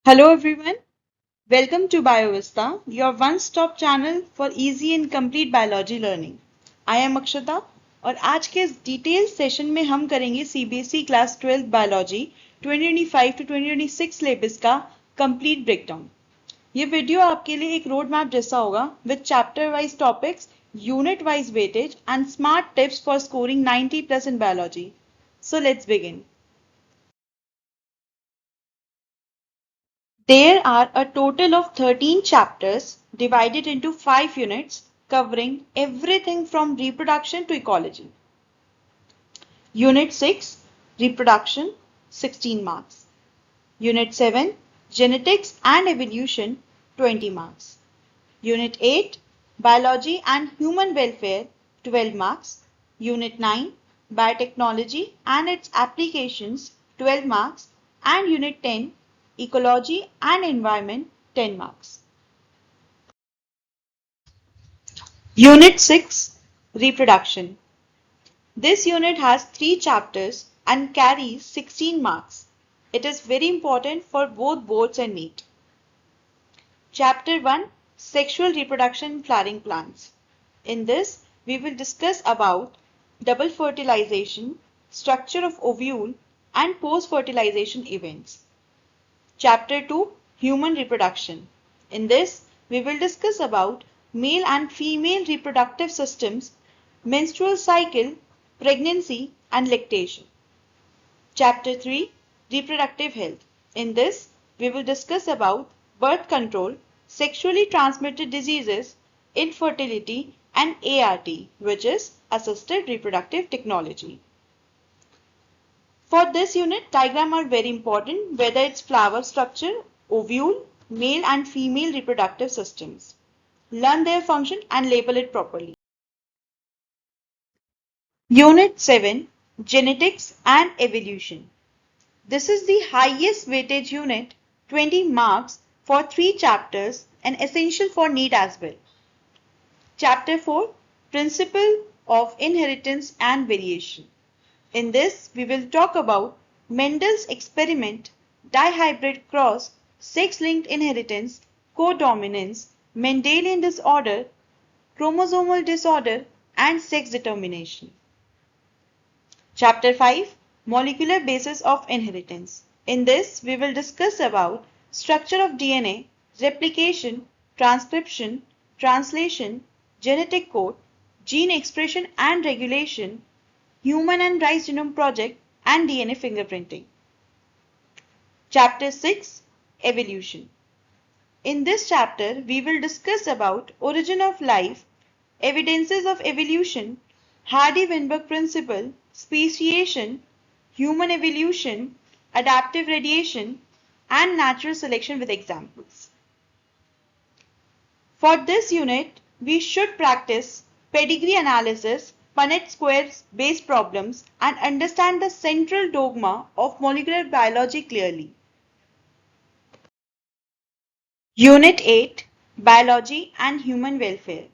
Hello everyone, welcome to BioVista, your one-stop channel for easy and complete biology learning. I am अक्षता और आज के इस detail session में हम करेंगे CBSE class 12 biology 2025 to 2026 syllabus का कंप्लीट ब्रेकडाउन। ये वीडियो आपके लिए एक रोड मैप जैसा होगा with chapter wise topics, unit wise weightage and smart tips for scoring 90 plus in biology. So let's begin. There are a total of 13 chapters divided into 5 units covering everything from reproduction to ecology. Unit 6 Reproduction 16 marks. Unit 7 Genetics and Evolution 20 marks. Unit 8 Biology and Human Welfare 12 marks. Unit 9 Biotechnology and its Applications 12 marks and Unit 10 Ecology and Environment 10 marks. Unit 6 Reproduction. This unit has 3 chapters and carries 16 marks. It is very important for both boards and NEET. Chapter 1 Sexual Reproduction in Flowering Plants. In this, we will discuss about double fertilization, structure of ovule and post-fertilization events. Chapter 2 Human Reproduction. In this, we will discuss about male and female reproductive systems, menstrual cycle, pregnancy and lactation. Chapter 3 Reproductive Health. In this, we will discuss about birth control, sexually transmitted diseases, infertility and ART, which is assisted reproductive technology. For this unit, diagrams are very important, whether it's flower structure, ovule, male and female reproductive systems. Learn their function and label it properly. Unit 7 Genetics and Evolution. This is the highest weightage unit, 20 marks for 3 chapters and essential for NEET as well. Chapter 4 Principle of Inheritance and Variation. In this, we will talk about Mendel's experiment, dihybrid cross, sex-linked inheritance, codominance, Mendelian disorder, chromosomal disorder, and sex determination. Chapter 5 Molecular Basis of Inheritance. In this, we will discuss about structure of DNA, replication, transcription, translation, genetic code, gene expression and regulation, Human and Rice Genome Project and DNA fingerprinting. Chapter 6 Evolution. In this chapter, we will discuss about origin of life, evidences of evolution, Hardy-Weinberg principle, speciation, human evolution, adaptive radiation, and natural selection with examples. For this unit, we should practice pedigree analysis, Punnett squares based problems, and understand the central dogma of molecular biology clearly. Unit 8 Biology and Human Welfare.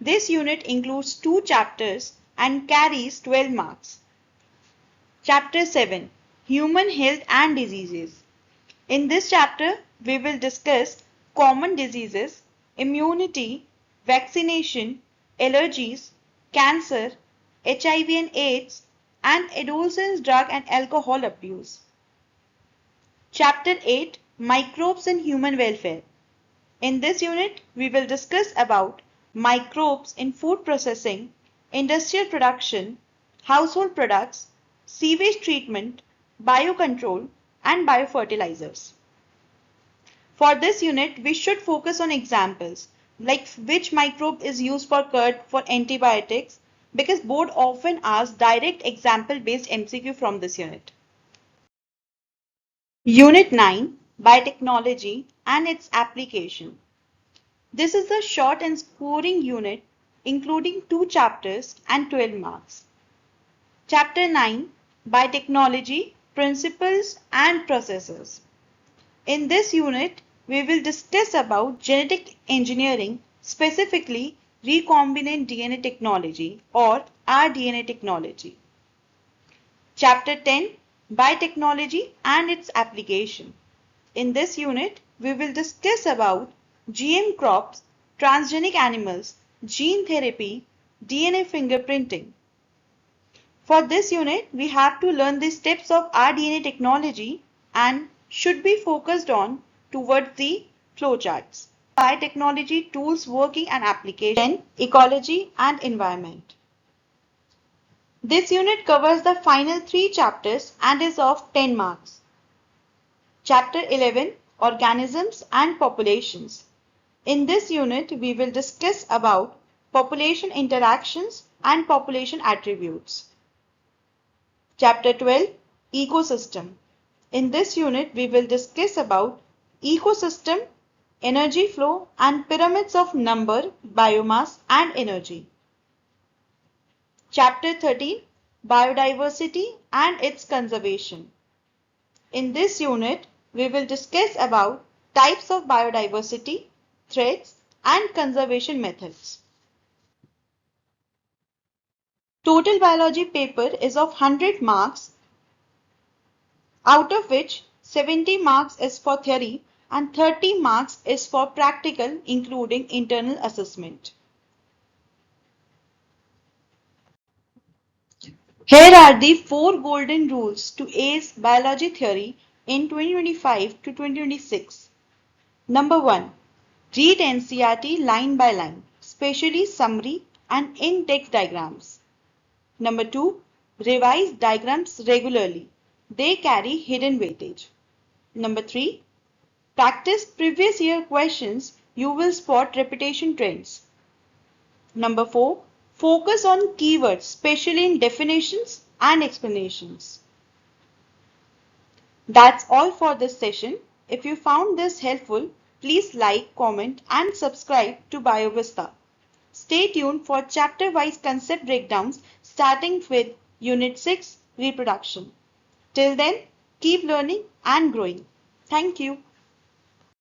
This unit includes 2 chapters and carries 12 marks. Chapter 7 Human Health and Diseases. In this chapter, we will discuss common diseases, immunity, vaccination, allergies, cancer, HIV and AIDS, and adolescents drug and alcohol abuse. Chapter 8 Microbes and Human Welfare. In this unit, we will discuss about microbes in food processing, industrial production, household products, sewage treatment, biocontrol, and biofertilizers. For this unit, we should focus on examples like which microbe is used for curd for antibiotics, because board often asks direct example based MCQ from this unit. Unit 9 Biotechnology and its application. This is a short and scoring unit including 2 chapters and 12 marks. Chapter 9 Biotechnology, Principles and Processes. In this unit, we will discuss about genetic engineering, specifically recombinant DNA technology or rDNA technology. Chapter 10 Biotechnology and its application. In this unit, we will discuss about GM crops, transgenic animals, gene therapy, DNA fingerprinting. For this unit, we have to learn the steps of rDNA technology and should be focused on towards the flowcharts. Biotechnology, tools, working and application, ecology and environment. This unit covers the final 3 chapters and is of 10 marks. Chapter 11, Organisms and Populations. In this unit, we will discuss about population interactions and population attributes. Chapter 12, Ecosystem. In this unit, we will discuss about ecosystem, energy flow and pyramids of number, biomass and energy. Chapter 13, Biodiversity and its conservation. In this unit, we will discuss about types of biodiversity, threats and conservation methods. Total biology paper is of 100 marks, out of which 70 marks is for theory and 30 marks is for practical, including internal assessment. Here are the 4 golden rules to ace biology theory in 2025 to 2026. Number 1. Read NCERT line by line, especially summary and in-text diagrams. Number 2. Revise diagrams regularly. They carry hidden weightage. Number 3. Practice previous year questions. You will spot repetition trends. Number 4. Focus on keywords, especially in definitions and explanations. That's all for this session. If you found this helpful, please like, comment and subscribe to BioVista. Stay tuned for chapter-wise concept breakdowns starting with Unit 6, Reproduction. Till then, keep learning and growing. Thank you.